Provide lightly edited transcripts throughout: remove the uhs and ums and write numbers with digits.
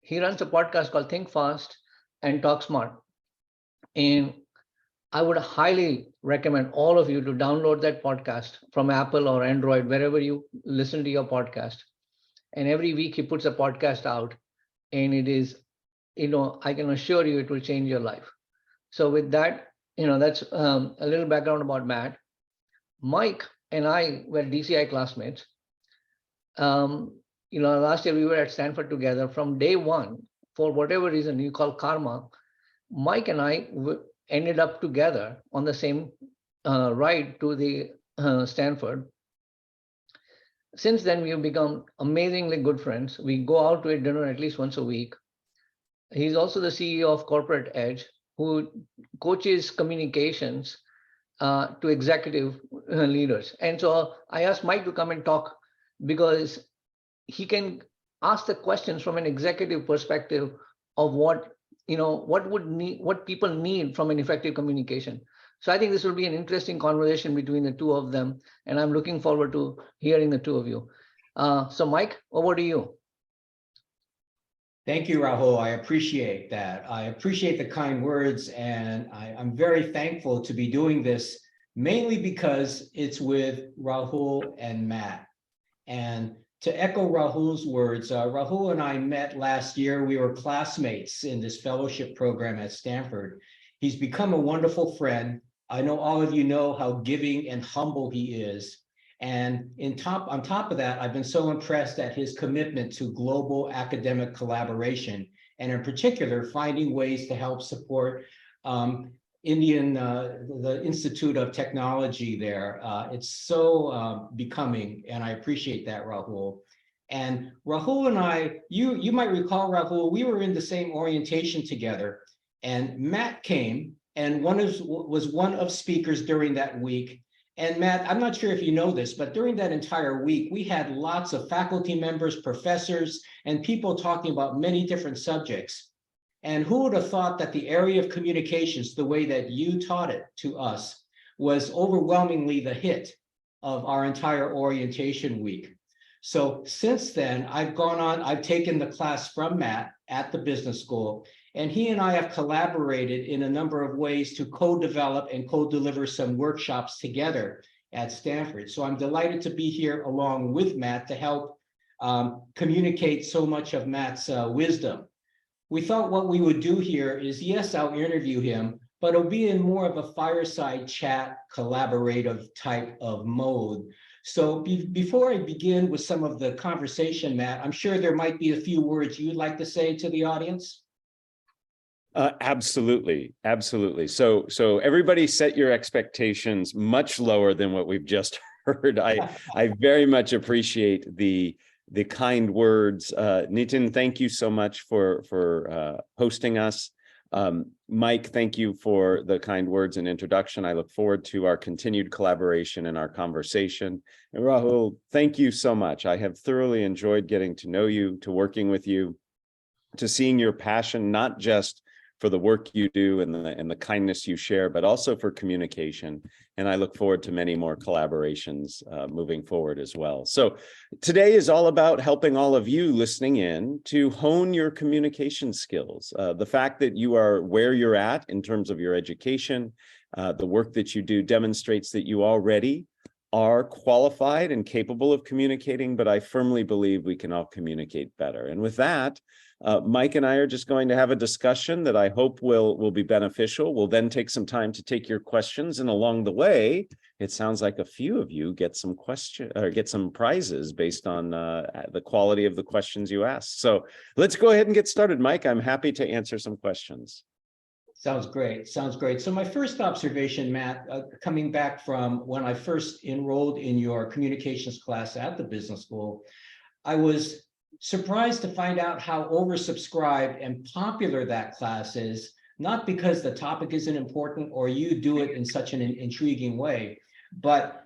He runs a podcast called Think Fast and Talk Smart. And I would highly recommend all of you to download that podcast from Apple or Android, wherever you listen to your podcast. And every week he puts a podcast out, and it is, I can assure you it will change your life. So with that, that's a little background about Matt. Mike and I were DCI classmates. Last year we were at Stanford together from day one. For whatever reason you call karma, Mike and I ended up together on the same ride to the Stanford. Since then, we have become amazingly good friends. We go out to a dinner at least once a week. He's also the CEO of Corporate Edge, who coaches communications to executive leaders. And so I asked Mike to come and talk because he can ask the questions from an executive perspective of what people need from an effective communication. So I think this will be an interesting conversation between the two of them, and I'm looking forward to hearing the two of you. So Mike, over to you. Thank you, Rahul. I appreciate that. I appreciate the kind words, and I'm very thankful to be doing this, mainly because it's with Rahul and Matt. And to echo Rahul's words, Rahul and I met last year. We were classmates in this fellowship program at Stanford. He's become a wonderful friend. I know all of you know how giving and humble he is. And on top of that, I've been so impressed at his commitment to global academic collaboration, and in particular, finding ways to help support the Institute of Technology there. It's so becoming, and I appreciate that, Rahul. And Rahul and I, you might recall, Rahul, we were in the same orientation together, and Matt came and was one of speakers during that week. And Matt, I'm not sure if you know this, but during that entire week, we had lots of faculty members, professors, and people talking about many different subjects. And who would have thought that the area of communications, the way that you taught it to us, was overwhelmingly the hit of our entire orientation week. So since then, I've taken the class from Matt at the business school, and he and I have collaborated in a number of ways to co-develop and co-deliver some workshops together at Stanford. So I'm delighted to be here along with Matt to help communicate so much of Matt's wisdom. We thought what we would do here is, yes, I'll interview him, but it'll be in more of a fireside chat, collaborative type of mode. So before I begin with some of the conversation, Matt, I'm sure there might be a few words you'd like to say to the audience. Absolutely. So everybody set your expectations much lower than what we've just heard. I very much appreciate the kind words. Nitin, thank you so much for hosting us. Mike, thank you for the kind words and introduction. I look forward to our continued collaboration and our conversation. And Rahul, thank you so much. I have thoroughly enjoyed getting to know you, to working with you, to seeing your passion, not just for the work you do and the kindness you share, but also for communication. And I look forward to many more collaborations moving forward as well. So today is all about helping all of you listening in to hone your communication skills. The fact that you are where you're at in terms of your education, the work that you do demonstrates that you already are qualified and capable of communicating, but I firmly believe we can all communicate better. And with that, Mike and I are just going to have a discussion that I hope will be beneficial. We'll then take some time to take your questions, and along the way, it sounds like a few of you get some prizes based on the quality of the questions you ask. So let's go ahead and get started. Mike, I'm happy to answer some questions. Sounds great. So my first observation, Matt, coming back from when I first enrolled in your communications class at the business school, I was surprised to find out how oversubscribed and popular that class is, not because the topic isn't important or you do it in such an intriguing way, but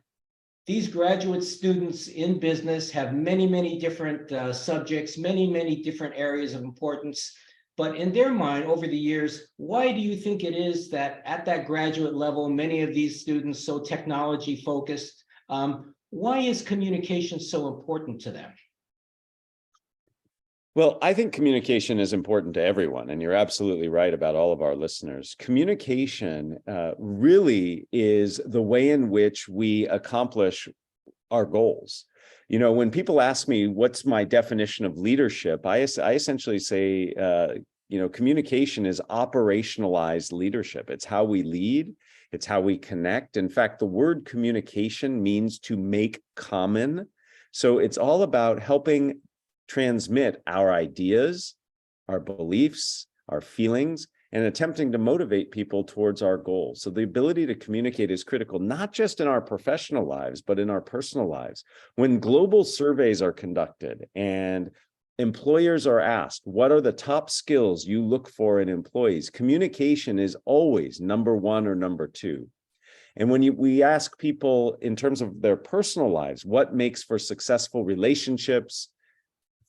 these graduate students in business have many different subjects, many different areas of importance. But in their mind, over the years, why do you think it is that at that graduate level, many of these students so technology focused, why is communication so important to them? Well, I think communication is important to everyone, and you're absolutely right about all of our listeners. Communication really is the way in which we accomplish our goals. You know, when people ask me, what's my definition of leadership, I essentially say, communication is operationalized leadership. It's how we lead. It's how we connect. In fact, the word communication means to make common. So it's all about helping transmit our ideas, our beliefs, our feelings, and attempting to motivate people towards our goals. So the ability to communicate is critical, not just in our professional lives, but in our personal lives. When global surveys are conducted and employers are asked, what are the top skills you look for in employees? Communication is always number one or number two. And when we ask people in terms of their personal lives, what makes for successful relationships,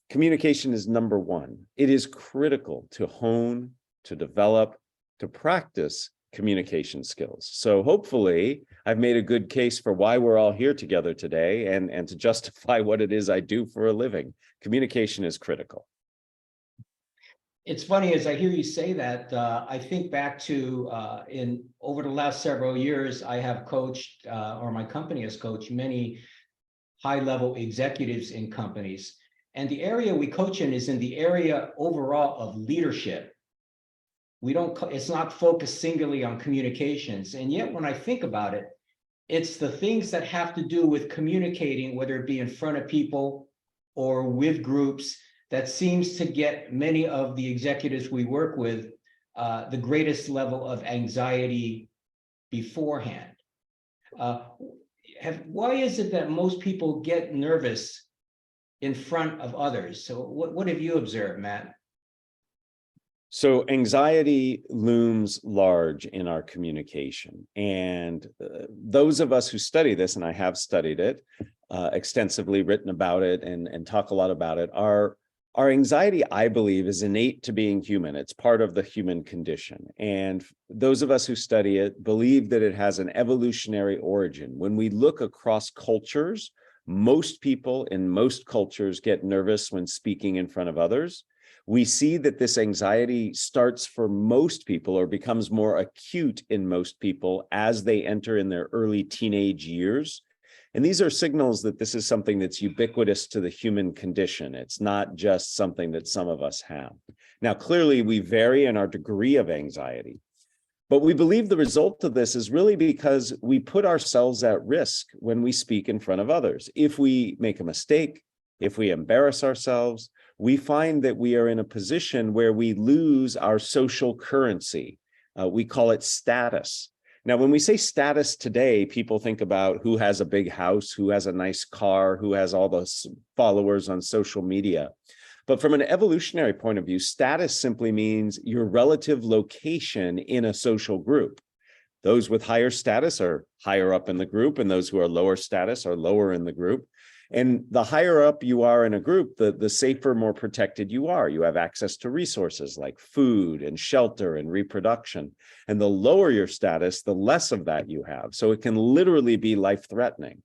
communication is number one. It is critical to hone, to develop, to practice communication skills. So hopefully I've made a good case for why we're all here together today and to justify what it is I do for a living. Communication is critical. It's funny, as I hear you say that, I think back to over the last several years, I have coached, or my company has coached many high-level executives in companies. And the area we coach in is in the area overall of leadership. It's not focused singularly on communications. And yet when I think about it, it's the things that have to do with communicating, whether it be in front of people or with groups, that seems to get many of the executives we work with the greatest level of anxiety beforehand. Why is it that most people get nervous in front of others? So what have you observed, Matt? So anxiety looms large in our communication. And those of us who study this, and I have studied it, extensively written about it and talk a lot about it, our anxiety, I believe, is innate to being human. It's part of the human condition. And those of us who study it believe that it has an evolutionary origin. When we look across cultures, most people in most cultures get nervous when speaking in front of others. We see that this anxiety starts for most people or becomes more acute in most people as they enter in their early teenage years. And these are signals that this is something that's ubiquitous to the human condition. It's not just something that some of us have. Now, clearly, we vary in our degree of anxiety. But we believe the result of this is really because we put ourselves at risk when we speak in front of others. If we make a mistake, if we embarrass ourselves, we find that we are in a position where we lose our social currency. We call it status. Now, when we say status today, people think about who has a big house, who has a nice car, who has all the followers on social media. But from an evolutionary point of view, status simply means your relative location in a social group. Those with higher status are higher up in the group, and those who are lower status are lower in the group. And the higher up you are in a group, the safer, more protected you are. You have access to resources like food and shelter and reproduction. And the lower your status, the less of that you have. So it can literally be life-threatening.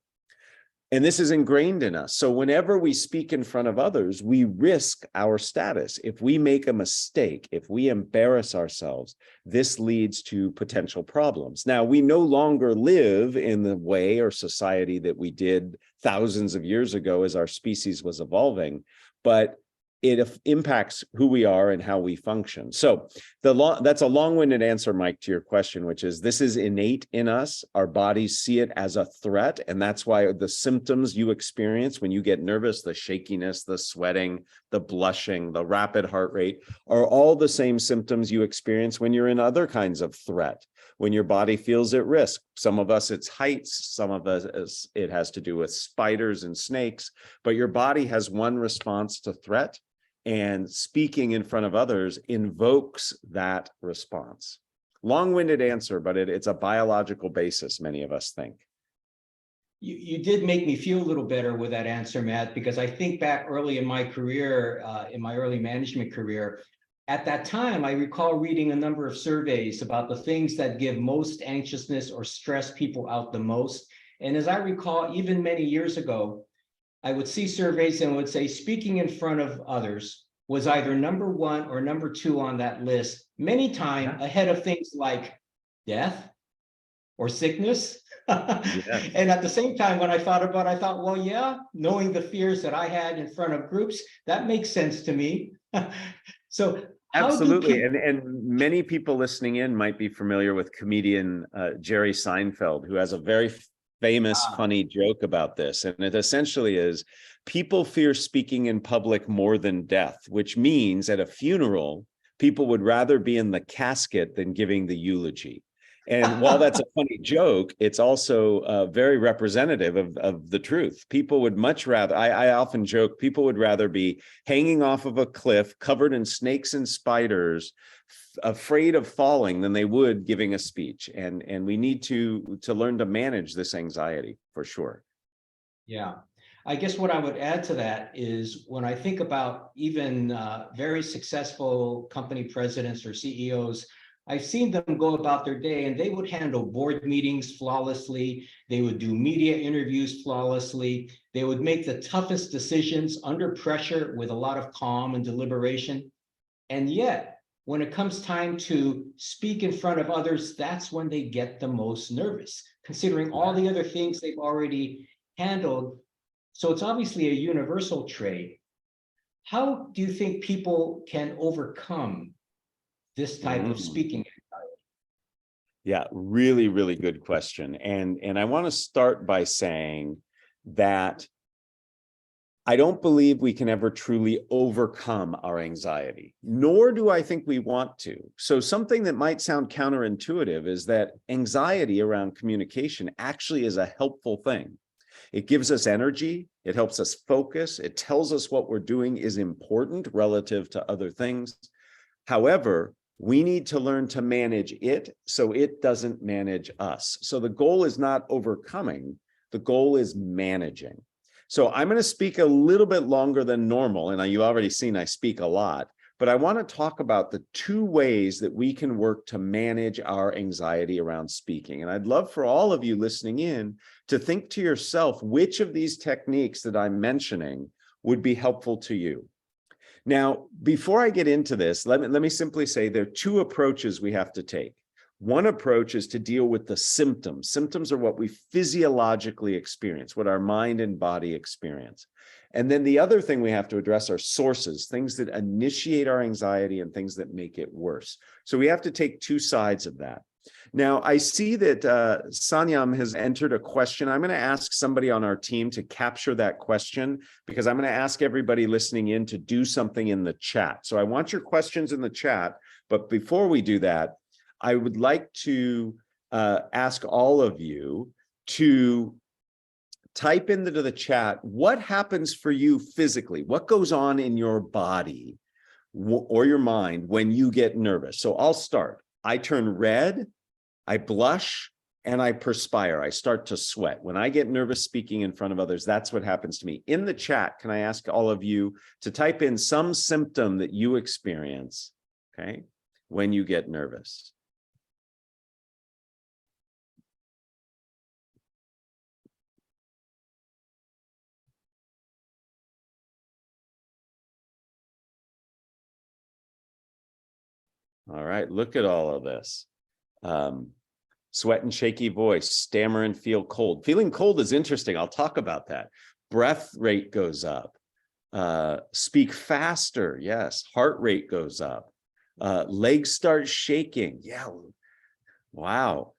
And this is ingrained in us. So whenever we speak in front of others, we risk our status. If we make a mistake, if we embarrass ourselves, this leads to potential problems. Now, we no longer live in the way or society that we did thousands of years ago as our species was evolving, but it impacts who we are and how we function. So that's a long-winded answer, Mike, to your question, which is this is innate in us. Our bodies see it as a threat. And that's why the symptoms you experience when you get nervous, the shakiness, the sweating, the blushing, the rapid heart rate, are all the same symptoms you experience when you're in other kinds of threat, when your body feels at risk. Some of us, it's heights. Some of us, it has to do with spiders and snakes. But your body has one response to threat. And speaking in front of others invokes that response. Long-winded answer, but it's a biological basis, many of us think. You did make me feel a little better with that answer, Matt, because I think back early in my career, in my early management career, at that time, I recall reading a number of surveys about the things that give most anxiousness or stress people out the most. And as I recall, even many years ago, I would see surveys and would say, speaking in front of others was either number one or number two on that list, many times ahead of things like death or sickness. And at the same time, when I thought about it, I thought, well, yeah, knowing the fears that I had in front of groups, that makes sense to me. So absolutely. And many people listening in might be familiar with comedian Jerry Seinfeld, who has a very famous, funny joke about this. And it essentially is, people fear speaking in public more than death, which means at a funeral, people would rather be in the casket than giving the eulogy. And while that's a funny joke, it's also very representative of the truth. People would much rather, I often joke, people would rather be hanging off of a cliff covered in snakes and spiders, afraid of falling, than they would giving a speech. And we need to learn to manage this anxiety for sure. Yeah. I guess what I would add to that is when I think about even very successful company presidents or CEOs, I've seen them go about their day and they would handle board meetings flawlessly. They would do media interviews flawlessly. They would make the toughest decisions under pressure with a lot of calm and deliberation. And yet, when it comes time to speak in front of others, that's when they get the most nervous, considering all the other things they've already handled. So it's obviously a universal trait. How do you think people can overcome this type of speaking anxiety? Yeah, really, really good question. And I want to start by saying that I don't believe we can ever truly overcome our anxiety, nor do I think we want to. So something that might sound counterintuitive is that anxiety around communication actually is a helpful thing. It gives us energy, it helps us focus, it tells us what we're doing is important relative to other things. However, we need to learn to manage it so it doesn't manage us. So the goal is not overcoming, the goal is managing. So I'm going to speak a little bit longer than normal, and you've already seen I speak a lot, but I want to talk about the two ways that we can work to manage our anxiety around speaking. And I'd love for all of you listening in to think to yourself which of these techniques that I'm mentioning would be helpful to you. Now, before I get into this, let me simply say there are two approaches we have to take. One approach is to deal with the symptoms. Symptoms are what we physiologically experience, what our mind and body experience. And then the other thing we have to address are sources, things that initiate our anxiety and things that make it worse. So we have to take two sides of that. Now, I see that Sanyam has entered a question. I'm going to ask somebody on our team to capture that question because I'm going to ask everybody listening in to do something in the chat. So I want your questions in the chat, but before we do that, I would like to ask all of you to type into the chat, what happens for you physically? What goes on in your body or your mind when you get nervous? So I'll start. I turn red, I blush, and I perspire. I start to sweat. When I get nervous speaking in front of others, that's what happens to me. In the chat, can I ask all of you to type in some symptom that you experience, okay, when you get nervous? All right, look at all of this. Sweat and shaky voice, stammer and feel cold. Feeling cold is interesting. I'll talk about that. Breath rate goes up. Speak faster. Yes. Heart rate goes up. Legs start shaking. Yeah. Wow.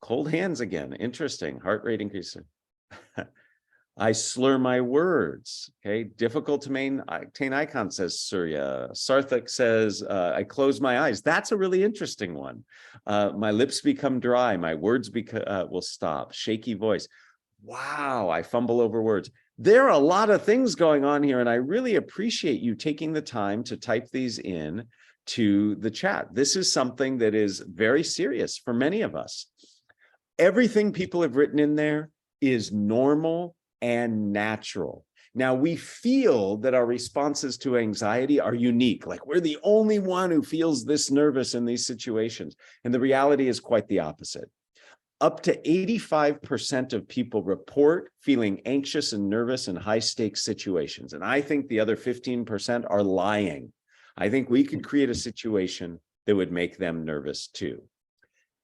Cold hands again. Interesting. Heart rate increasing. I slur my words. Okay. Difficult to maintain eye contact, says Surya. Sarthak says, I close my eyes. That's a really interesting one. My lips become dry. My words will stop. Shaky voice. Wow. I fumble over words. There are a lot of things going on here, and I really appreciate you taking the time to type these in to the chat. This is something that is very serious for many of us. Everything people have written in there is normal and natural. Now, we feel that our responses to anxiety are unique, like we're the only one who feels this nervous in these situations. And the reality is quite the opposite. Up to 85% of people report feeling anxious and nervous in high stakes situations. And I think the other 15% are lying. I think we could create a situation that would make them nervous too.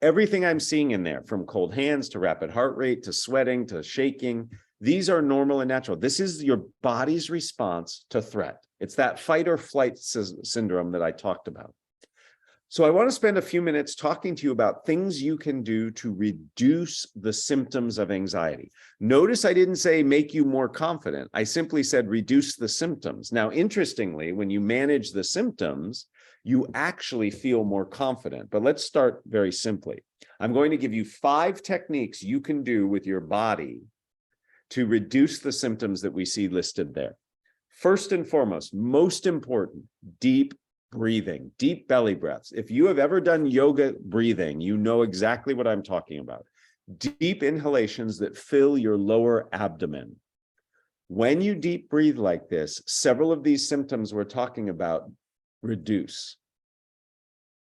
Everything I'm seeing in there, from cold hands to rapid heart rate to sweating to shaking, these are normal and natural. This is your body's response to threat. It's that fight or flight syndrome that I talked about. So I want to spend a few minutes talking to you about things you can do to reduce the symptoms of anxiety. Notice I didn't say make you more confident. I simply said reduce the symptoms. Now, interestingly, when you manage the symptoms, you actually feel more confident. But let's start very simply. I'm going to give you 5 techniques you can do with your body to reduce the symptoms that we see listed there. First and foremost, most important, deep breathing, deep belly breaths. If you have ever done yoga breathing, you know exactly what I'm talking about. Deep inhalations that fill your lower abdomen. When you deep breathe like this, several of these symptoms we're talking about reduce.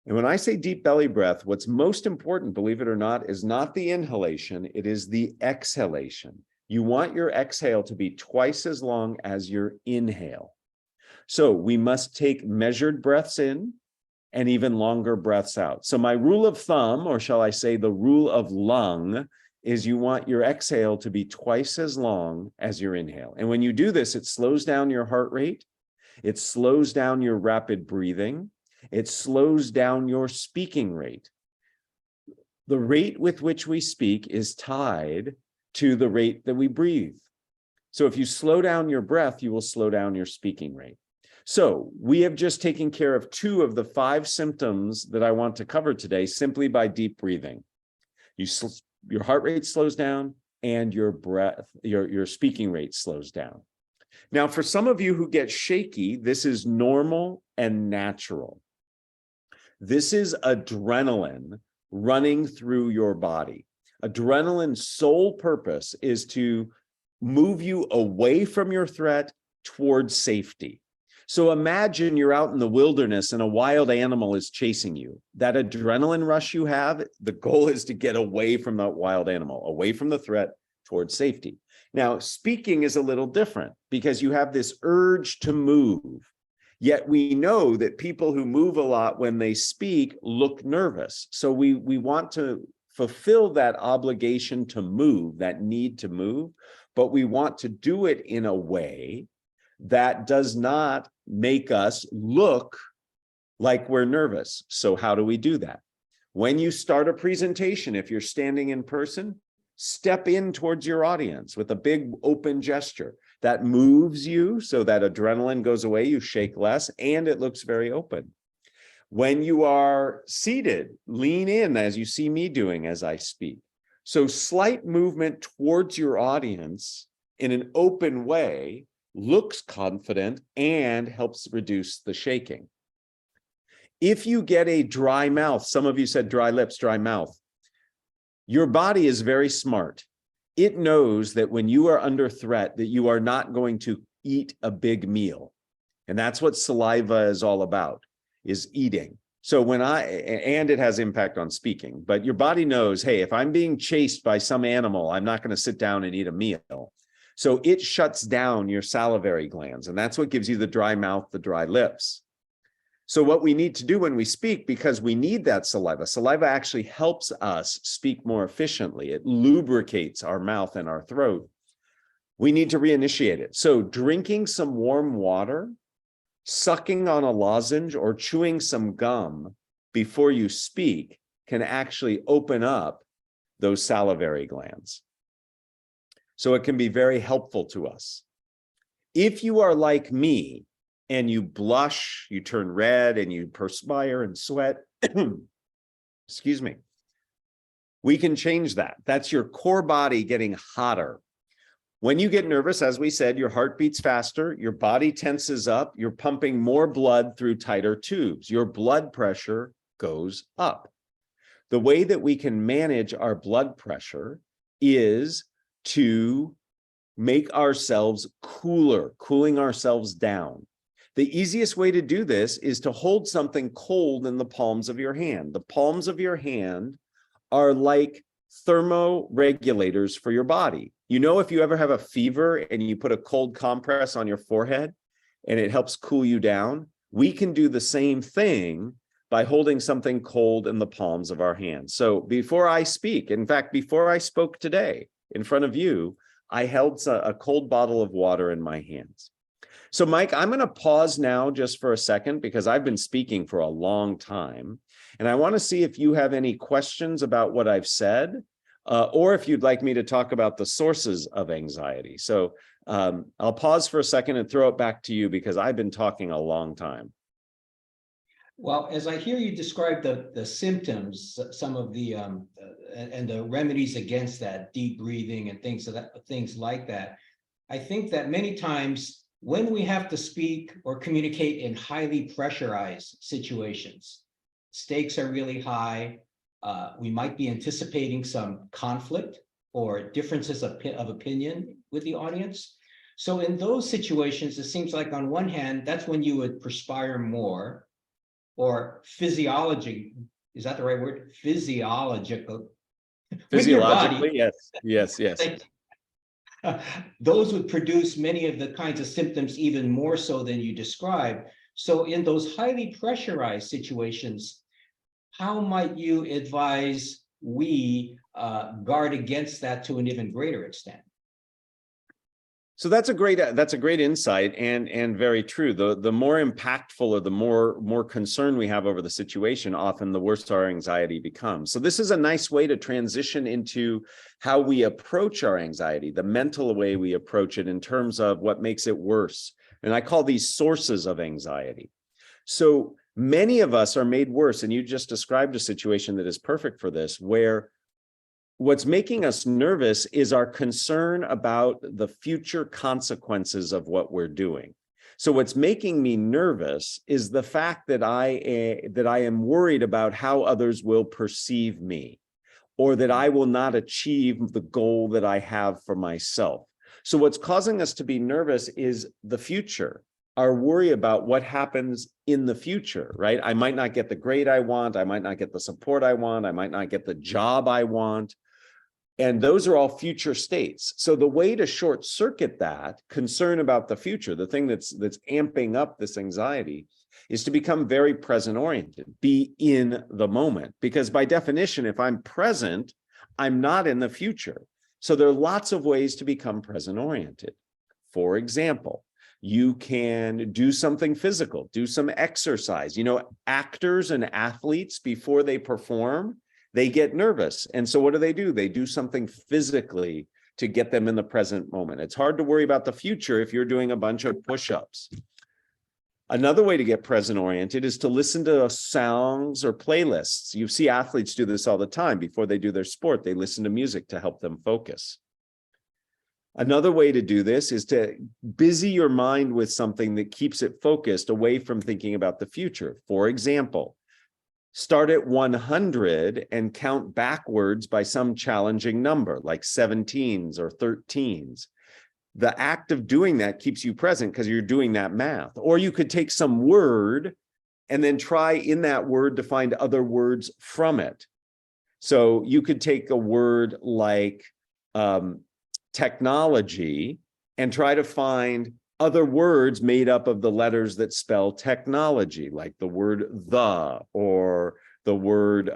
And when I say deep belly breath, what's most important, believe it or not, is not the inhalation, it is the exhalation. You want your exhale to be twice as long as your inhale. So we must take measured breaths in and even longer breaths out. So my rule of thumb, or shall I say the rule of lung, is you want your exhale to be twice as long as your inhale. And when you do this, it slows down your heart rate. It slows down your rapid breathing. It slows down your speaking rate. The rate with which we speak is tied to the rate that we breathe. So if you slow down your breath, you will slow down your speaking rate. So we have just taken care of 2 of the 5 symptoms that I want to cover today simply by deep breathing. Your heart rate slows down and your breath, your speaking rate slows down. Now, for some of you who get shaky, this is normal and natural. This is adrenaline running through your body. Adrenaline's sole purpose is to move you away from your threat towards safety. So imagine you're out in the wilderness and a wild animal is chasing you. That adrenaline rush you have, the goal is to get away from that wild animal, away from the threat towards safety. Now, speaking is a little different because you have this urge to move. Yet we know that people who move a lot when they speak look nervous. So we want to fulfill that obligation to move, that need to move, but we want to do it in a way that does not make us look like we're nervous. So how do we do that? When you start a presentation, if you're standing in person, step in towards your audience with a big open gesture. That moves you so that adrenaline goes away, you shake less, and it looks very open. When you are seated, lean in as you see me doing as I speak. So slight movement towards your audience in an open way looks confident and helps reduce the shaking. If you get a dry mouth, some of you said dry lips, dry mouth, your body is very smart. It knows that when you are under threat, that you are not going to eat a big meal. And that's what saliva is all about, is eating. So and it has impact on speaking, but your body knows, hey, if I'm being chased by some animal, I'm not going to sit down and eat a meal. So it shuts down your salivary glands, and that's what gives you the dry mouth, the dry lips. So what we need to do when we speak, because we need that saliva actually helps us speak more efficiently. It lubricates our mouth and our throat. We need to reinitiate it. So drinking some warm water, sucking on a lozenge, or chewing some gum before you speak can actually open up those salivary glands. So it can be very helpful to us. If you are like me and you blush, you turn red, and you perspire and sweat, excuse me, we can change that. That's your core body getting hotter. When you get nervous, as we said, your heart beats faster, your body tenses up, you're pumping more blood through tighter tubes. Your blood pressure goes up. The way that we can manage our blood pressure is to make ourselves cooler, cooling ourselves down. The easiest way to do this is to hold something cold in the palms of your hand. The palms of your hand are like thermoregulators for your body. You know, if you ever have a fever and you put a cold compress on your forehead and it helps cool you down, we can do the same thing by holding something cold in the palms of our hands. So before I speak, in fact, before I spoke today in front of you, I held a cold bottle of water in my hands. So Mike, I'm going to pause now just for a second because I've been speaking for a long time. And I want to see if you have any questions about what I've said, or if you'd like me to talk about the sources of anxiety. So I'll pause for a second and throw it back to you because I've been talking a long time. Well, as I hear you describe the symptoms, some of the and the remedies against that, deep breathing and things like that, I think that many times when we have to speak or communicate in highly pressurized situations, stakes are really high. We might be anticipating some conflict or differences of opinion with the audience. So in those situations, it seems like on one hand, that's when you would perspire more, or physiology, is that the right word? Physiologically, yes. Those would produce many of the kinds of symptoms even more so than you described. So in those highly pressurized situations, how might you advise we guard against that to an even greater extent? So that's a great insight and very true. The more impactful or the more concern we have over the situation, often the worse our anxiety becomes. So this is a nice way to transition into how we approach our anxiety, the mental way we approach it in terms of what makes it worse. And I call these sources of anxiety. So many of us are made worse, and you just described a situation that is perfect for this, where what's making us nervous is our concern about the future consequences of what we're doing. So what's making me nervous is the fact that I am worried about how others will perceive me, or that I will not achieve the goal that I have for myself. So what's causing us to be nervous is the future, our worry about what happens in the future, right? I might not get the grade I want. I might not get the support I want. I might not get the job I want. And those are all future states. So the way to short circuit that concern about the future, the thing that's amping up this anxiety, is to become very present oriented, be in the moment. Because by definition, if I'm present, I'm not in the future. So there are lots of ways to become present oriented. For example, you can do something physical, do some exercise. You know, actors and athletes, before they perform, they get nervous. And so what do? They do something physically to get them in the present moment. It's hard to worry about the future if you're doing a bunch of push-ups. Another way to get present oriented is to listen to songs or playlists. You see athletes do this all the time. Before they do their sport, they listen to music to help them focus. Another way to do this is to busy your mind with something that keeps it focused away from thinking about the future. For example, start at 100 and count backwards by some challenging number, like 17s or 13s. The act of doing that keeps you present because you're doing that math. Or you could take some word and then try in that word to find other words from it. So you could take a word like technology and try to find other words made up of the letters that spell technology, like the word the, or the word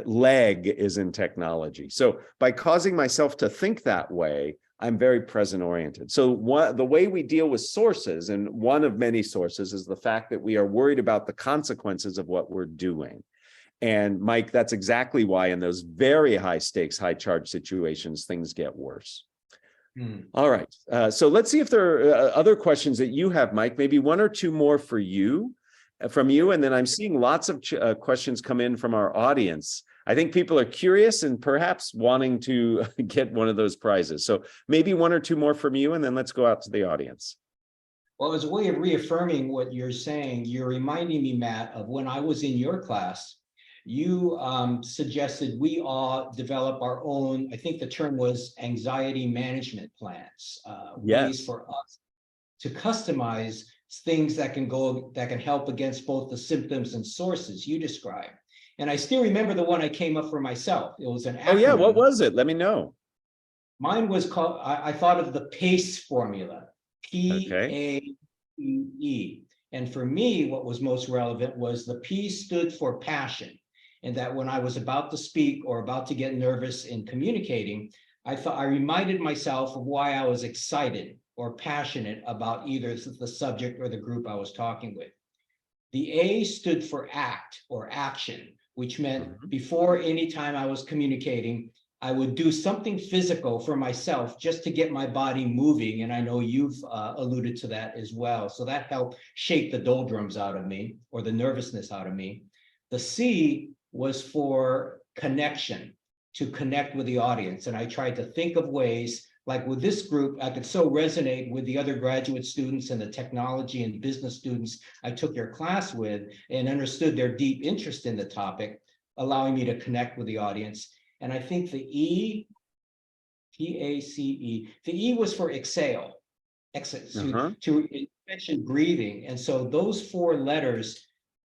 leg is in technology. So by causing myself to think that way, I'm very present oriented. So the way we deal with sources, and one of many sources, is the fact that we are worried about the consequences of what we're doing. And Mike, that's exactly why in those very high stakes, high charge situations, things get worse. All right. So let's see if there are other questions that you have, Mike, maybe one or two more from you. And then I'm seeing lots of questions come in from our audience. I think people are curious and perhaps wanting to get one of those prizes. So maybe one or two more from you, and then let's go out to the audience. Well, as a way of reaffirming what you're saying, you're reminding me, Matt, of when I was in your class. You suggested we all develop our own, I think the term was anxiety management plans, ways for us to customize things that can help against both the symptoms and sources you described. And I still remember the one I came up for myself. It was an acronym. Oh yeah, what was it? Let me know. Mine was called, I thought of the PACE formula, P-A-C-E. And for me, what was most relevant was the P stood for passion. And that when I was about to speak or about to get nervous in communicating, I reminded myself of why I was excited or passionate about either the subject or the group I was talking with. The A stood for act or action, which meant before any time I was communicating, I would do something physical for myself just to get my body moving. And I know you've alluded to that as well. So that helped shake the doldrums out of me or the nervousness out of me. The C was for connection, to connect with the audience. And I tried to think of ways, like with this group, I could so resonate with the other graduate students and the technology and business students I took your class with and understood their deep interest in the topic, allowing me to connect with the audience. And I think the E, P-A-C-E, the E was for exhale, to mention breathing. And so those 4 letters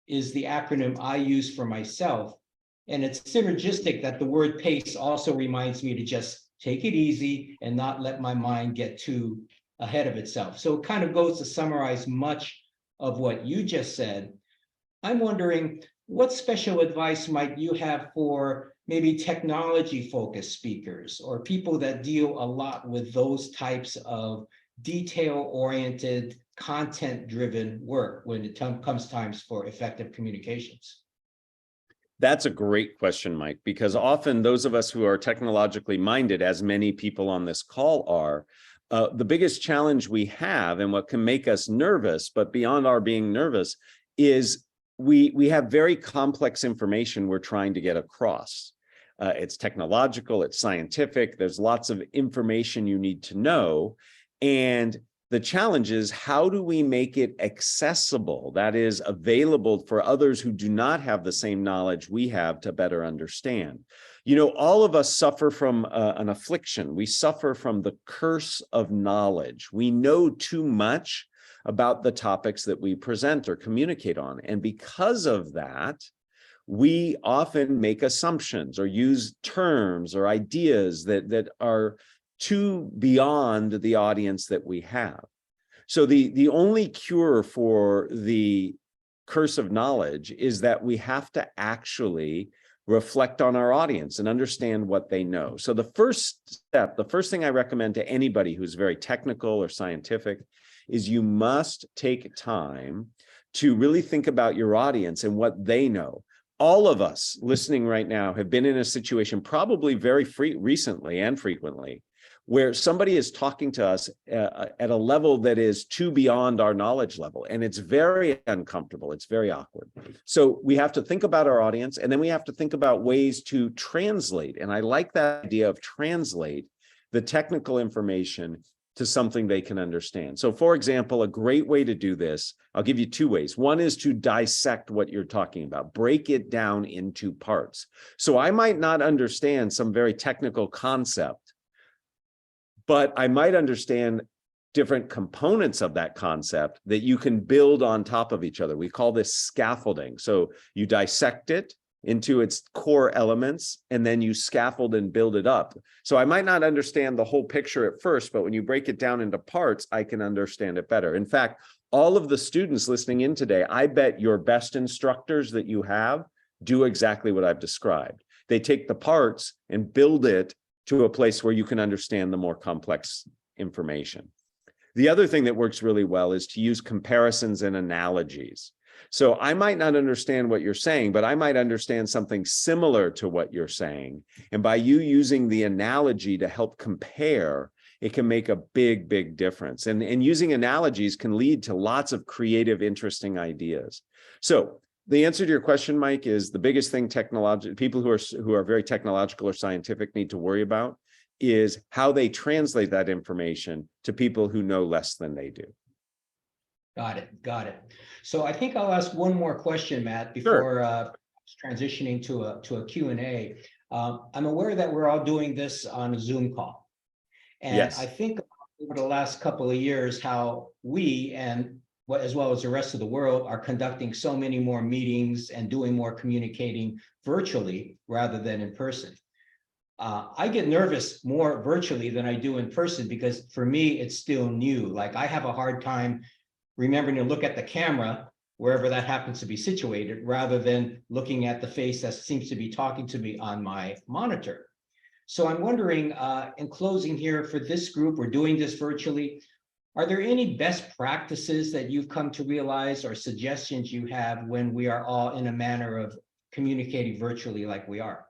is the acronym I use for myself. And it's synergistic that the word PACE also reminds me to just take it easy and not let my mind get too ahead of itself. So it kind of goes to summarize much of what you just said. I'm wondering, what special advice might you have for maybe technology-focused speakers or people that deal a lot with those types of detail-oriented, content-driven work when it comes times for effective communications? That's a great question, Mike, because often those of us who are technologically minded, as many people on this call are, the biggest challenge we have and what can make us nervous, but beyond our being nervous, is we have very complex information we're trying to get across. It's technological, it's scientific, there's lots of information you need to know. And the challenge is, how do we make it accessible, that is available for others who do not have the same knowledge we have to better understand? You know, all of us suffer from an affliction. We suffer from the curse of knowledge. We know too much about the topics that we present or communicate on. And because of that, we often make assumptions or use terms or ideas that are too beyond the audience that we have. So the only cure for the curse of knowledge is that we have to actually reflect on our audience and understand what they know. So the first step, the first thing I recommend to anybody who's very technical or scientific is you must take time to really think about your audience and what they know. All of us listening right now have been in a situation, probably very recently and frequently, where somebody is talking to us at a level that is too beyond our knowledge level. And it's very uncomfortable. It's very awkward. So we have to think about our audience, and then we have to think about ways to translate. And I like that idea of translate the technical information to something they can understand. So for example, a great way to do this, I'll give you 2 ways. One is to dissect what you're talking about, break it down into parts. So I might not understand some very technical concept, but I might understand different components of that concept that you can build on top of each other. We call this scaffolding. So you dissect it into its core elements, and then you scaffold and build it up. So I might not understand the whole picture at first, but when you break it down into parts, I can understand it better. In fact, all of the students listening in today, I bet your best instructors that you have do exactly what I've described. They take the parts and build it to a place where you can understand the more complex information. The other thing that works really well is to use comparisons and analogies. So I might not understand what you're saying, but I might understand something similar to what you're saying. And by you using the analogy to help compare, it can make a big, big difference. And using analogies can lead to lots of creative, interesting ideas. So the answer to your question, Mike, is the biggest thing people who are very technological or scientific need to worry about is how they translate that information to people who know less than they do. Got it. Got it. So I think I'll ask one more question, Matt, before transitioning to a Q&A. I'm aware that we're all doing this on a Zoom call. And Yes. I think over the last couple of years, how we and as well as the rest of the world, are conducting so many more meetings and doing more communicating virtually rather than in person. I get nervous more virtually than I do in person because for me, it's still new. Like I have a hard time remembering to look at the camera wherever that happens to be situated, rather than looking at the face that seems to be talking to me on my monitor. So I'm wondering, in closing here for this group, we're doing this virtually. Are there any best practices that you've come to realize or suggestions you have when we are all in a manner of communicating virtually like we are?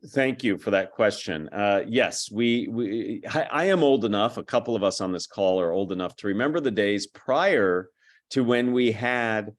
Thank you for that question. Yes, I am old enough, a couple of us on this call are old enough to remember the days prior to when we had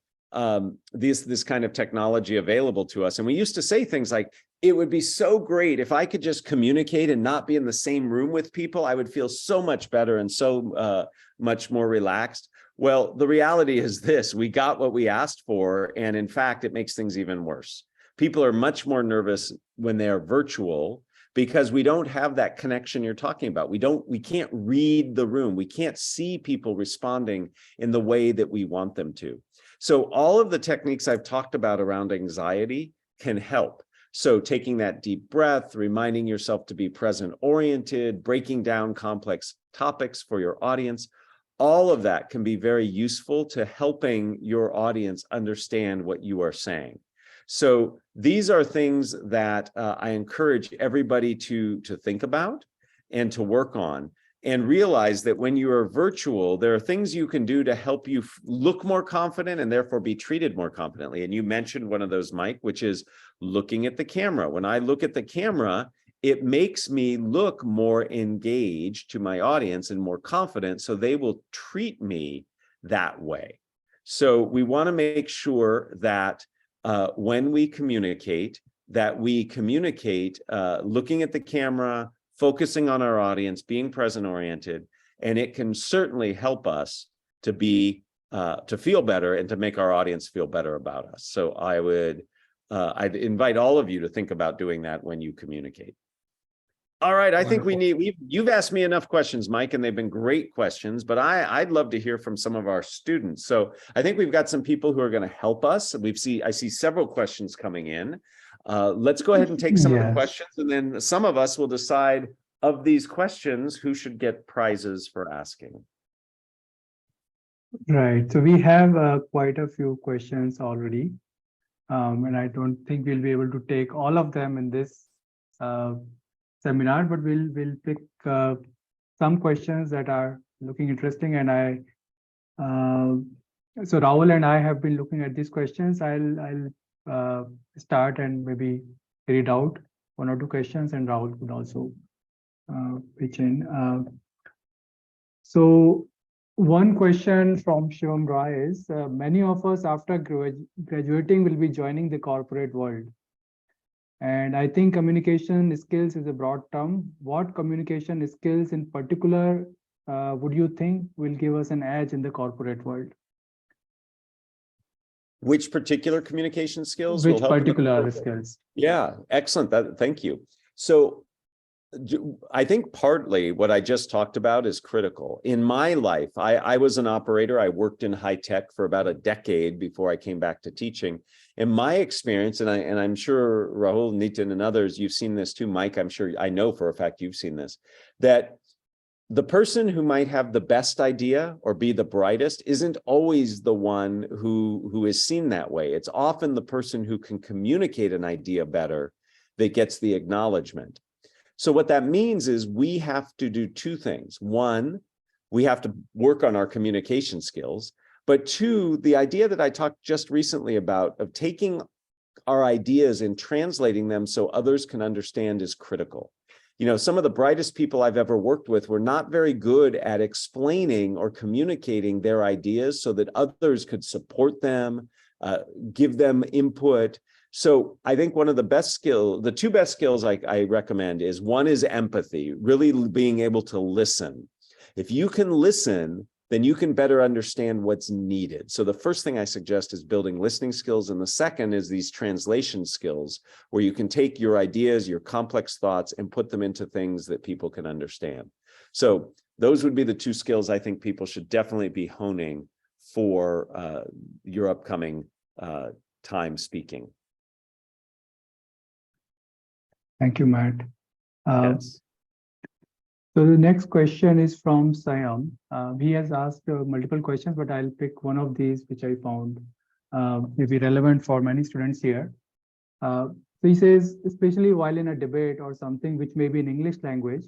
this kind of technology available to us. And we used to say things like, it would be so great if I could just communicate and not be in the same room with people. I would feel so much better and so much more relaxed. Well, the reality is this, we got what we asked for. And in fact, it makes things even worse. People are much more nervous when they are virtual because we don't have that connection you're talking about. We can't read the room. We can't see people responding in the way that we want them to. So all of the techniques I've talked about around anxiety can help. So taking that deep breath, reminding yourself to be present oriented, breaking down complex topics for your audience, all of that can be very useful to helping your audience understand what you are saying. So these are things that I encourage everybody to think about and to work on, and realize that when you are virtual, there are things you can do to help you look more confident and therefore be treated more confidently. And you mentioned one of those, Mike, which is looking at the camera. When I look at the camera, it makes me look more engaged to my audience and more confident, so they will treat me that way. So we want to make sure that when we communicate, looking at the camera, focusing on our audience, being present oriented, and it can certainly help us to feel better and to make our audience feel better about us. So I'd invite all of you to think about doing that when you communicate. All right, I think you've asked me enough questions, Mike, and they've been great questions, but I'd love to hear from some of our students. So I think we've got some people who are going to help us. I see several questions coming in. Let's go ahead and take some of the questions, and then some of us will decide of these questions who should get prizes for asking. Right. So we have quite a few questions already, and I don't think we'll be able to take all of them in this seminar, but we'll pick some questions that are looking interesting. And so Rahul and I have been looking at these questions. I'll start and maybe read out one or two questions, and Rahul could also pitch in. So one question from Shivam Roy is, many of us after graduating will be joining the corporate world. And I think communication skills is a broad term. What communication skills in particular would you think will give us an edge in the corporate world? Which particular communication skills? Which particular skills? Yeah, excellent. Thank you. So I think partly what I just talked about is critical. In my life, I was an operator. I worked in high tech for about a decade before I came back to teaching. In my experience, and I'm sure Rahul, Nitin, and others, you've seen this too, Mike, I know for a fact you've seen this, that the person who might have the best idea or be the brightest isn't always the one who is seen that way. It's often the person who can communicate an idea better that gets the acknowledgement. So what that means is we have to do two things. One, we have to work on our communication skills. But two, the idea that I talked just recently about of taking our ideas and translating them so others can understand is critical. You know, some of the brightest people I've ever worked with were not very good at explaining or communicating their ideas so that others could support them, give them input. So I think one of the best skills, the two best skills I recommend is, one is empathy, really being able to listen. If you can listen, then you can better understand what's needed. So the first thing I suggest is building listening skills. And the second is these translation skills, where you can take your ideas, your complex thoughts, and put them into things that people can understand. So Those would be the two skills I think people should definitely be honing for your upcoming time speaking. Thank you, Matt. Yes. So the next question is from Sayam. He has asked multiple questions, but I'll pick one of these which I found may be relevant for many students here. So he says, especially while in a debate or something which may be in English language,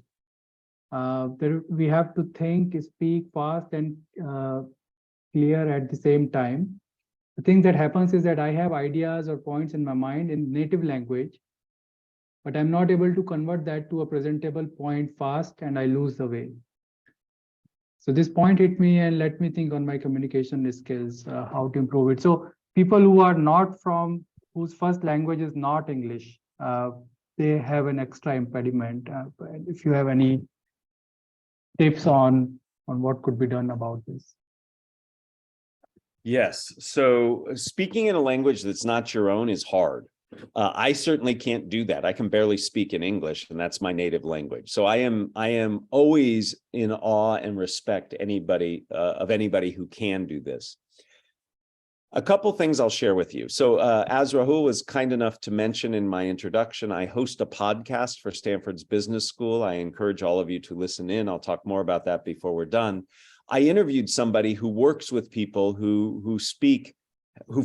we have to think, speak fast and clear at the same time. The thing that happens is that I have ideas or points in my mind in native language, but I'm not able to convert that to a presentable point fast and I lose the way. So this point hit me and let me think on my communication skills, how to improve it. So people who are not from, whose first language is not English, they have an extra impediment. If you have any tips on what could be done about this. Yes. So speaking in a language that's not your own is hard. I certainly can't do that. I can barely speak in English, and that's my native language. So I am always in awe and respect of anybody who can do this. A couple things I'll share with you. So as Rahul was kind enough to mention in my introduction, I host a podcast for Stanford's Business School. I encourage all of you to listen in. I'll talk more about that before we're done. I interviewed somebody who works with people who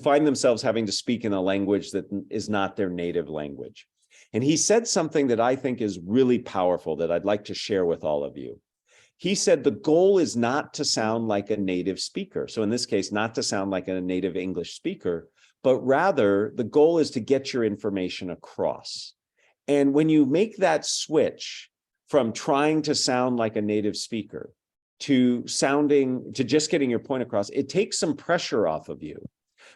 find themselves having to speak in a language that is not their native language. And he said something that I think is really powerful that I'd like to share with all of you. He said the goal is not to sound like a native speaker. So in this case, not to sound like a native English speaker, but rather the goal is to get your information across. And when you make that switch from trying to sound like a native speaker to just getting your point across, it takes some pressure off of you.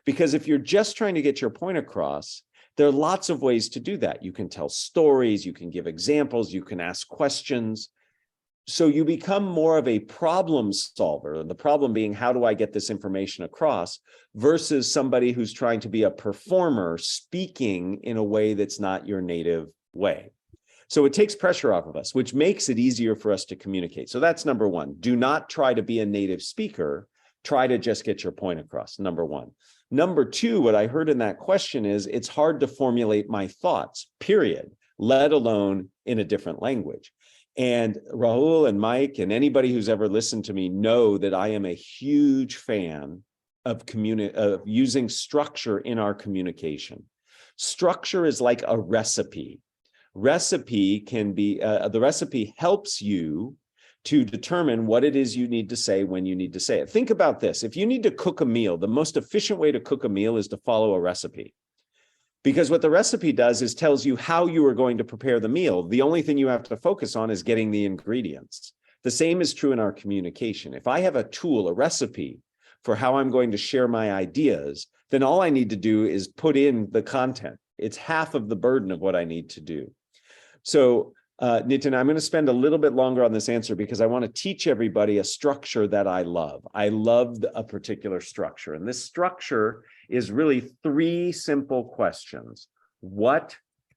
Because if you're just trying to get your point across, there are lots of ways to do that. You can tell stories, you can give examples, you can ask questions. So you become more of a problem solver, the problem being, how do I get this information across, versus somebody who's trying to be a performer speaking in a way that's not your native way. So it takes pressure off of us, which makes it easier for us to communicate. So that's number one. Do not try to be a native speaker. Try to just get your point across, number one. Number two, what I heard in that question is it's hard to formulate my thoughts, period, let alone in a different language. And Rahul and Mike and anybody who's ever listened to me know that I am a huge fan of using structure in our communication. Structure is like a recipe. Recipe can be, the recipe helps you to determine what it is you need to say when you need to say it. Think about this. If you need to cook a meal, the most efficient way to cook a meal is to follow a recipe. Because what the recipe does is tells you how you are going to prepare the meal. The only thing you have to focus on is getting the ingredients. The same is true in our communication. If I have a tool, a recipe for how I'm going to share my ideas, then all I need to do is put in the content. It's half of the burden of what I need to do. So Nitin, I'm going to spend a little bit longer on this answer because I want to teach everybody a structure that I love. I love a particular structure, and this structure is really three simple questions. What,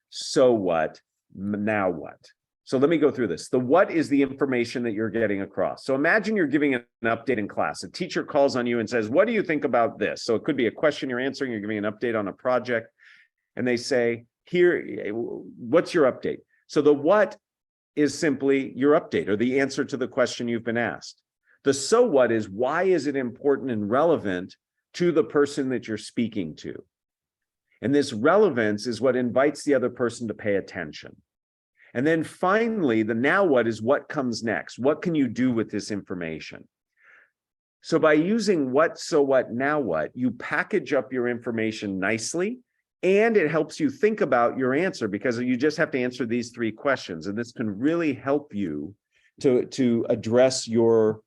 so what, now what? So let me go through this. The what is the information that you're getting across. So imagine you're giving an update in class. A teacher calls on you and says, what do you think about this? So it could be a question you're answering, you're giving an update on a project, and they say, here, what's your update? So the what is simply your update or the answer to the question you've been asked. The so what is, why is it important and relevant to the person that you're speaking to? And this relevance is what invites the other person to pay attention. And then finally, the now what is what comes next. What can you do with this information? So by using what, so what, now what, you package up your information nicely. And it helps you think about your answer because you just have to answer these three questions. And this can really help you to address your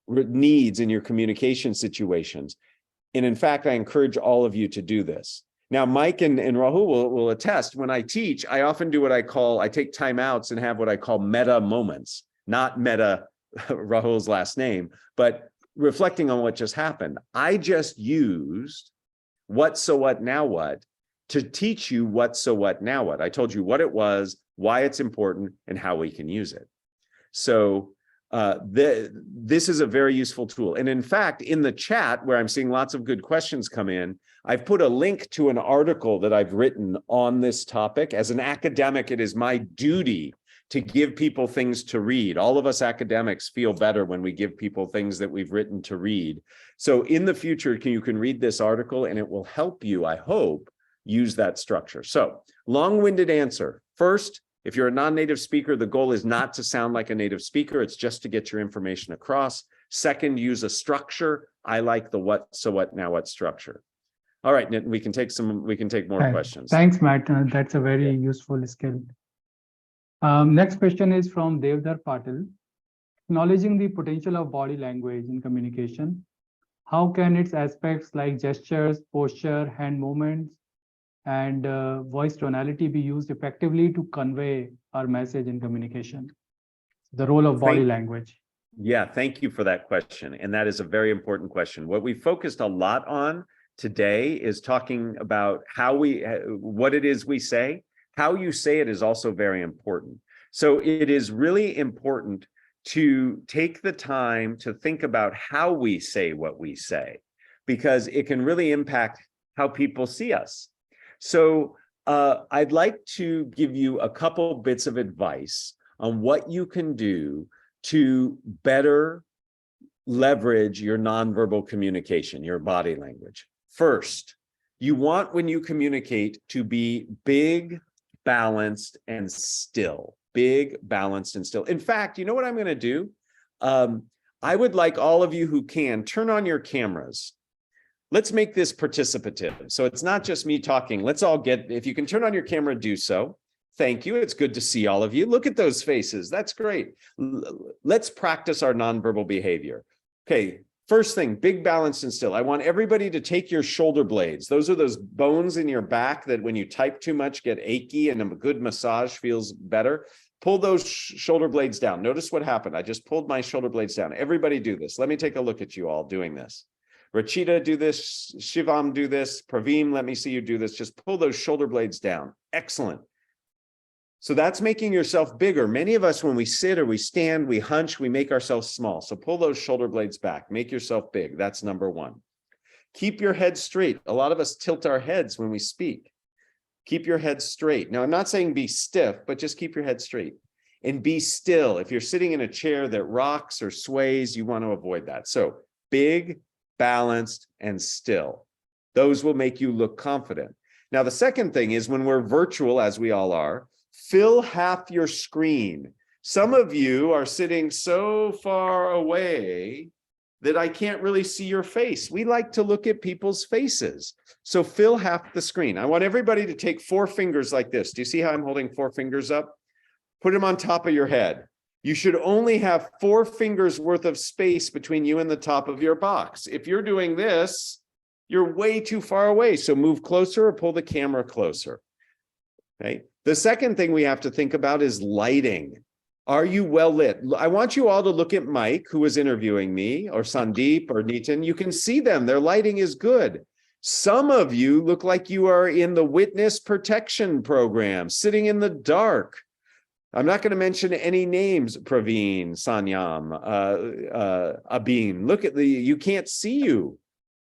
needs in your communication situations. And in fact, I encourage all of you to do this. Now, Mike and Rahul will attest, when I teach, I often do what I take timeouts and have what I call meta moments, not meta Rahul's last name, but reflecting on what just happened. I just used what, so what, now what, to teach you what, so what, now what. I told you what it was, why it's important, and how we can use it. So this is a very useful tool. And in fact, in the chat where I'm seeing lots of good questions come in, I've put a link to an article that I've written on this topic. As an academic, it is my duty to give people things to read. All of us academics feel better when we give people things that we've written to read. So in the future, you can read this article and it will help you, I hope, use that structure. So long-winded answer. First, if you're a non-native speaker, the goal is not to sound like a native speaker. It's just to get your information across. Second, use a structure. I like the what, so what, now what structure. All right, Nitin, we can take more questions. Thanks, Matt. That's a very useful skill. Next question is from Devdar Patil. Acknowledging the potential of body language in communication, how can its aspects like gestures, posture, hand movements, and voice tonality be used effectively to convey our message in communication? The role of body language. Yeah, thank you for that question. And that is a very important question. What we focused a lot on today is talking about what it is we say. How you say it is also very important. So it is really important to take the time to think about how we say what we say, because it can really impact how people see us. So I'd like to give you a couple bits of advice on what you can do to better leverage your nonverbal communication, your body language. First, you want, when you communicate, to be big, balanced, and still. Big, balanced, and still. In fact, you know what I'm going to do? I would like all of you who can turn on your cameras. Let's make this participative. So it's not just me talking. Let's all if you can turn on your camera, do so. Thank you. It's good to see all of you. Look at those faces. That's great. Let's practice our nonverbal behavior. Okay. First thing, big, balanced, and still. I want everybody to take your shoulder blades. Those are those bones in your back that when you type too much get achy, and a good massage feels better. Pull those shoulder blades down. Notice what happened. I just pulled my shoulder blades down. Everybody do this. Let me take a look at you all doing this. Rachita, do this. Shivam, do this. Praveen, let me see you do this. Just pull those shoulder blades down. Excellent. So that's making yourself bigger. Many of us, when we sit or we stand, we hunch, we make ourselves small. So pull those shoulder blades back, make yourself big. That's number one. Keep your head straight. A lot of us tilt our heads when we speak. Keep your head straight. Now, I'm not saying be stiff, but just keep your head straight and be still. If you're sitting in a chair that rocks or sways, you want to avoid that. So big, balanced, and still. Those will make you look confident. Now, the second thing is, when we're virtual, as we all are, fill half your screen. Some of you are sitting so far away that I can't really see your face. We like to look at people's faces. So fill half the screen. I want everybody to take 4 fingers like this. Do you see how I'm holding 4 fingers up? Put them on top of your head. You should only have 4 fingers worth of space between you and the top of your box. If you're doing this, you're way too far away. So move closer or pull the camera closer. Okay. The second thing we have to think about is lighting. Are you well lit? I want you all to look at Mike, who was interviewing me, or Sandeep or Nitin. You can see them. Their lighting is good. Some of you look like you are in the witness protection program, sitting in the dark. I'm not going to mention any names, Praveen, Sanyam, Abin. Look at you can't see you.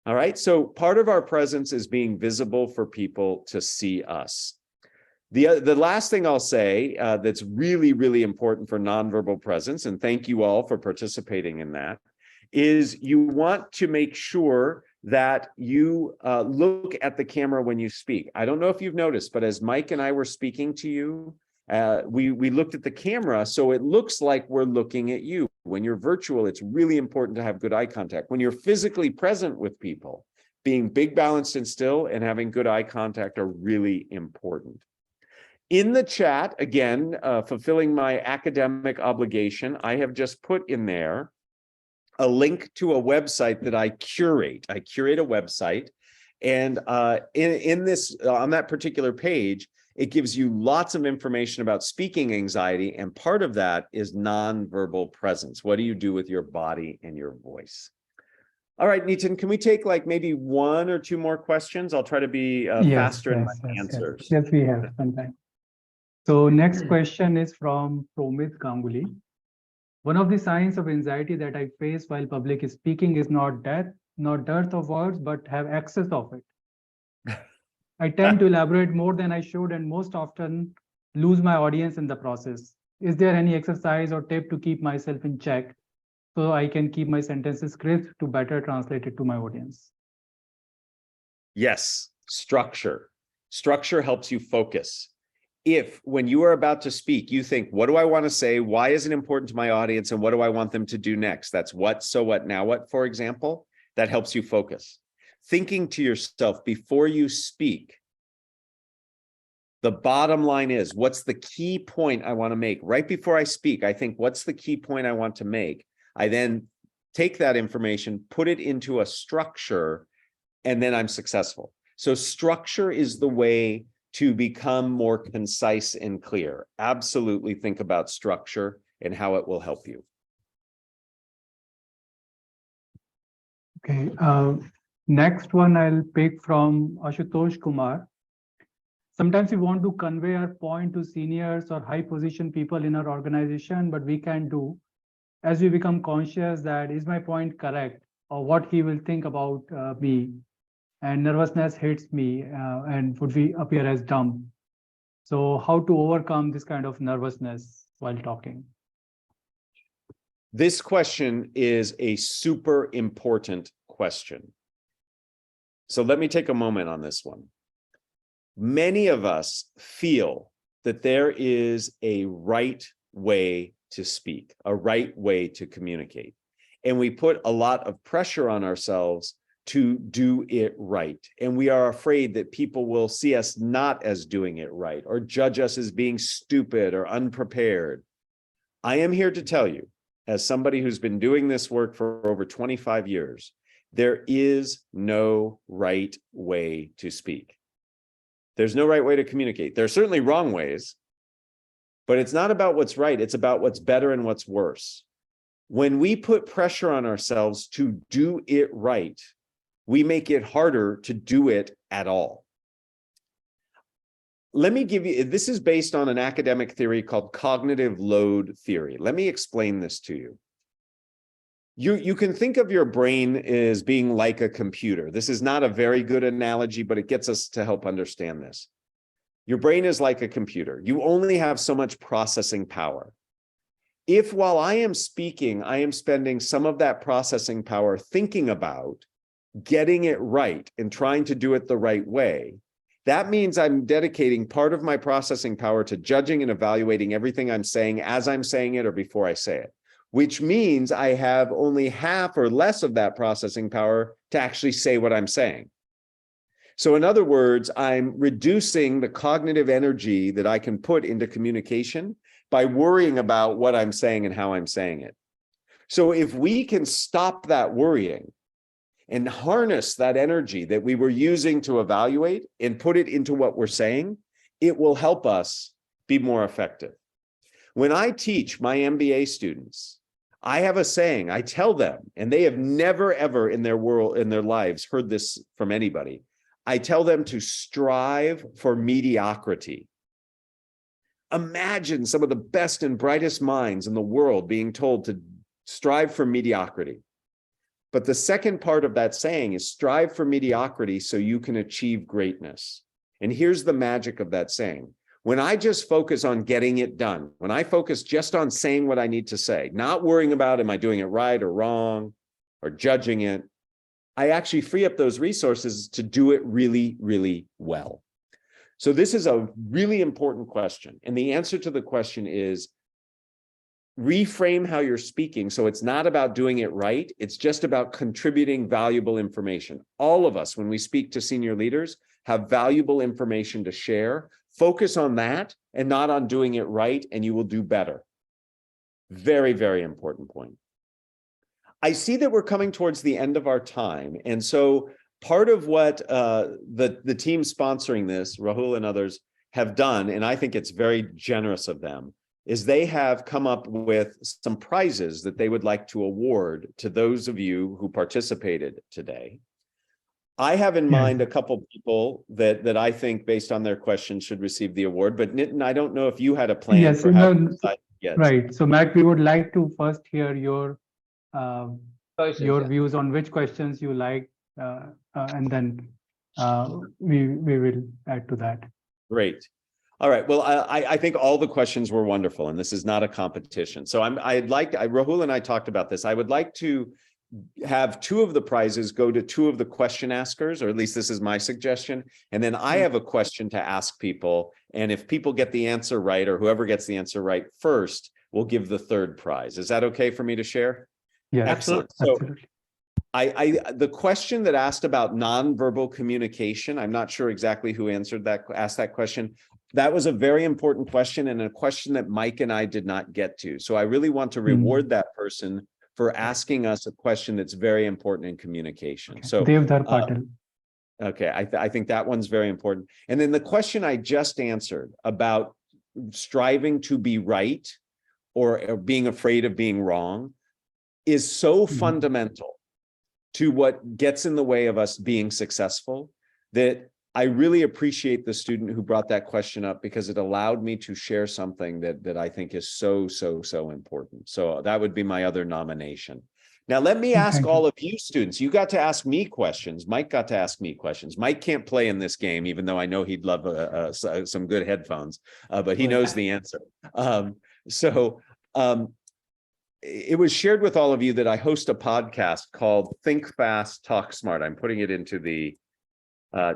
All right. So part of our presence is being visible for people to see us. The last thing I'll say that's really, really important for nonverbal presence, and thank you all for participating in that, is you want to make sure that you look at the camera when you speak. I don't know if you've noticed, but as Mike and I were speaking to you, we looked at the camera, so it looks like we're looking at you. When you're virtual, it's really important to have good eye contact. When you're physically present with people, being big, balanced, and still, and having good eye contact are really important. In the chat, again, fulfilling my academic obligation, I have just put in there a link to a website that I curate. I curate a website, and on that particular page, it gives you lots of information about speaking anxiety, and part of that is nonverbal presence. What do you do with your body and your voice? All right, Nitin, can we take like maybe 1 or 2 more questions? I'll try to be faster in my answers. Yes, we have some time. So next question is from Promit Ganguly. One of the signs of anxiety that I face while public speaking is not dearth of words, but have excess of it. I tend to elaborate more than I should and most often lose my audience in the process. Is there any exercise or tip to keep myself in check so I can keep my sentences crisp to better translate it to my audience? Yes, structure. Structure helps you focus. If when you are about to speak, you think, what do I want to say? Why is it important to my audience? And what do I want them to do next? That's what, so what, now what, for example, that helps you focus. Thinking to yourself before you speak, the bottom line is, what's the key point I want to make? Right before I speak, I think, what's the key point I want to make? I then take that information, put it into a structure, and then I'm successful. So structure is the way to become more concise and clear. Absolutely think about structure and how it will help you. Okay, next one I'll pick from Ashutosh Kumar. Sometimes we want to convey our point to seniors or high position people in our organization, but we can't do as we become conscious that is my point correct or what he will think about me, and nervousness hits me and would we appear as dumb. So how to overcome this kind of nervousness while talking? This question is a super important question. So let me take a moment on this one. Many of us feel that there is a right way to speak, a right way to communicate. And we put a lot of pressure on ourselves to do it right. And we are afraid that people will see us not as doing it right or judge us as being stupid or unprepared. I am here to tell you, as somebody who's been doing this work for over 25 years, there is no right way to speak. There's no right way to communicate. There are certainly wrong ways, but it's not about what's right. It's about what's better and what's worse. When we put pressure on ourselves to do it right, we make it harder to do it at all. Let me give you, this is based on an academic theory called cognitive load theory. Let me explain this to you. You can think of your brain as being like a computer. This is not a very good analogy, but it gets us to help understand this. Your brain is like a computer. You only have so much processing power. If while I am speaking, I am spending some of that processing power thinking about getting it right and trying to do it the right way, that means I'm dedicating part of my processing power to judging and evaluating everything I'm saying as I'm saying it or before I say it, which means I have only half or less of that processing power to actually say what I'm saying. So in other words, I'm reducing the cognitive energy that I can put into communication by worrying about what I'm saying and how I'm saying it. So if we can stop that worrying and harness that energy that we were using to evaluate and put it into what we're saying, it will help us be more effective. When I teach my MBA students, I have a saying, I tell them, and they have never, ever in their lives heard this from anybody. I tell them to strive for mediocrity. Imagine some of the best and brightest minds in the world being told to strive for mediocrity. But the second part of that saying is strive for mediocrity so you can achieve greatness. And here's the magic of that saying. When I just focus on getting it done, when I focus just on saying what I need to say, not worrying about am I doing it right or wrong or judging it, I actually free up those resources to do it really, really well. So this is a really important question. And the answer to the question is reframe how you're speaking. So it's not about doing it right. It's just about contributing valuable information. All of us, when we speak to senior leaders, have valuable information to share. Focus on that and not on doing it right, and you will do better. Very, very important point. I see that we're coming towards the end of our time. And so part of what the team sponsoring this, Rahul and others, have done, and I think it's very generous of them, is they have come up with some prizes that they would like to award to those of you who participated today. I have in mind a couple people that I think, based on their questions, should receive the award. But Nitin, I don't know if you had a plan for how to decide. Yes. Right. So Matt, we would like to first hear your Choices, your yeah. views on which questions you like, and then we will add to that. Great. All right. Well, I think all the questions were wonderful, and this is not a competition. So Rahul and I talked about this. I would like to have two of the prizes go to two of the question askers, or at least this is my suggestion. And then I have a question to ask people. And if people get the answer right, or whoever gets the answer right first, we'll give the third prize. Is that okay for me to share? Yeah, Excellent. absolutely. So the question that asked about nonverbal communication, I'm not sure exactly who asked that question. That was a very important question, and a question that Mike and I did not get to. So I really want to reward that person for asking us a question that's very important in communication. Okay. So Devdar Patil. okay, I think that one's very important. And then the question I just answered about striving to be right or being afraid of being wrong is so fundamental to what gets in the way of us being successful that I really appreciate the student who brought that question up, because it allowed me to share something that I think is so important. So that would be my other nomination. Now, let me ask all of you students. You got to ask me questions. Mike got to ask me questions. Mike can't play in this game, even though I know he'd love some good headphones, but he knows the answer. It was shared with all of you that I host a podcast called Think Fast, Talk Smart. I'm putting it into the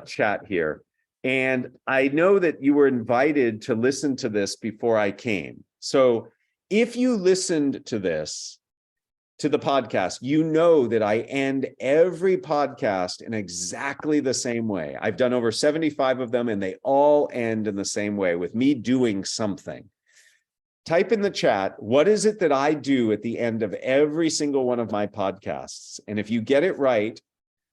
chat here. And I know that you were invited to listen to this before I came. So if you listened to the podcast, you know that I end every podcast in exactly the same way. I've done over 75 of them, and they all end in the same way, with me doing something. Type in the chat, what is it that I do at the end of every single one of my podcasts? And if you get it right,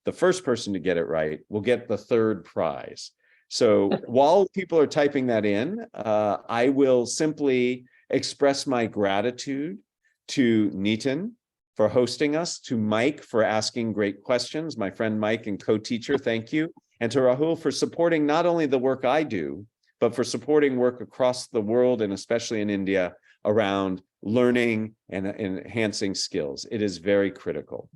the first person to get it right will get the third prize. So while people are typing that in, I will simply express my gratitude to Nitin for hosting us, to Mike for asking great questions, my friend Mike and co-teacher, thank you, and to Rahul for supporting not only the work I do, but for supporting work across the world, and especially in India, around learning and enhancing skills. It is very critical.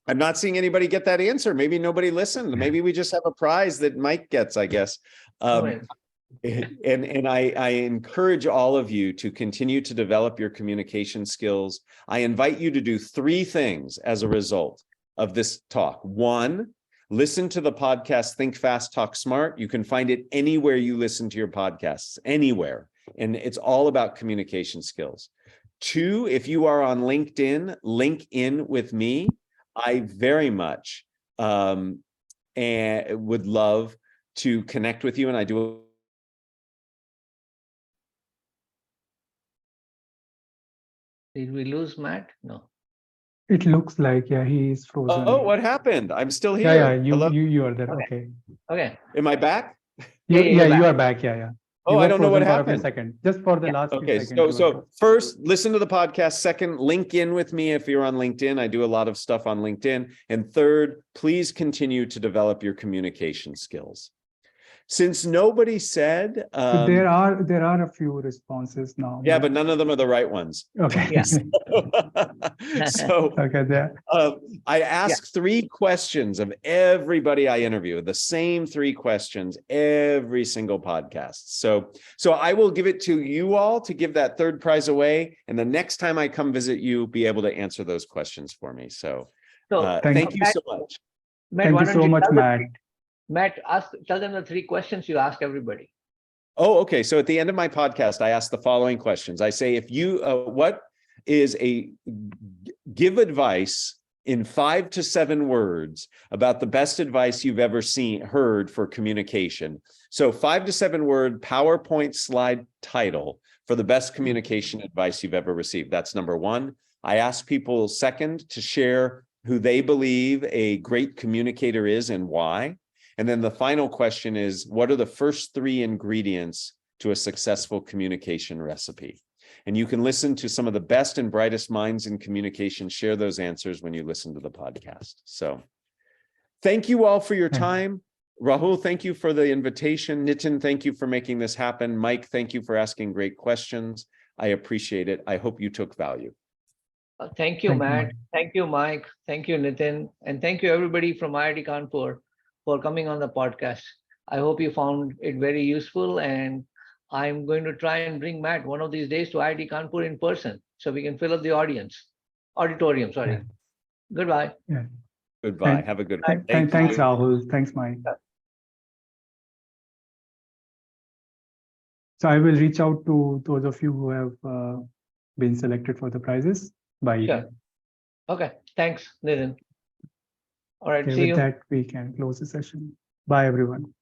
I'm not seeing anybody get that answer. Maybe nobody listened. Maybe we just have a prize that Mike gets, I guess. And I encourage all of you to continue to develop your communication skills. I invite you to do three things as a result of this talk. One, listen to the podcast, Think Fast, Talk Smart. You can find it anywhere you listen to your podcasts, anywhere. And it's all about communication skills. Two, if you are on LinkedIn, link in with me. I very much and would love to connect with you, and I do. Did we lose Matt? No. It looks like, yeah, he is frozen. Oh, what happened? I'm still here. Yeah, Hello? you are there. Okay. Okay. Am I back? You back. are back. Yeah. Oh, I don't know what happened. Second, just for the last few Okay, seconds. so first, listen to the podcast. Second, link in with me if you're on LinkedIn. I do a lot of stuff on LinkedIn. And third, please continue to develop your communication skills. Since nobody said, So there are a few responses now. yeah, but none of them are the right ones. Okay. Yeah. So Okay, there. I ask three questions of everybody I interview, the same three questions every single podcast. So I will give it to you all to give that third prize away. And the next time I come visit you, be able to answer those questions for me. So thank you so much. Matt, Thank you so much, Matt. Matt, tell them the three questions you ask everybody. Oh, okay. So at the end of my podcast, I ask the following questions. I say, if you, give advice in 5 to 7 words about the best advice you've ever heard for communication. So 5 to 7 word PowerPoint slide title for the best communication advice you've ever received. That's number one. I ask people, second, to share who they believe a great communicator is and why. And then the final question is, what are the first 3 ingredients to a successful communication recipe? And you can listen to some of the best and brightest minds in communication share those answers when you listen to the podcast. So thank you all for your time. Rahul, thank you for the invitation. Nitin, thank you for making this happen. Mike, thank you for asking great questions. I appreciate it. I hope you took value. Thank you, Thank you, Matt. Mike. Thank you, Mike. Thank you, Nitin. And thank you, everybody from IIT Kanpur for coming on the podcast. I hope you found it very useful. And I'm going to try and bring Matt one of these days to IIT Kanpur in person so we can fill up the auditorium, sorry. Yeah. Goodbye. Yeah. Goodbye. Thank- Have a good one. Thanks, you. Rahul. Thanks, Mike. So I will reach out to those of you who have been selected for the prizes by email. Sure. Okay. Thanks, Nitin. All right. Okay, See with you. that, we can close the session. Bye, everyone.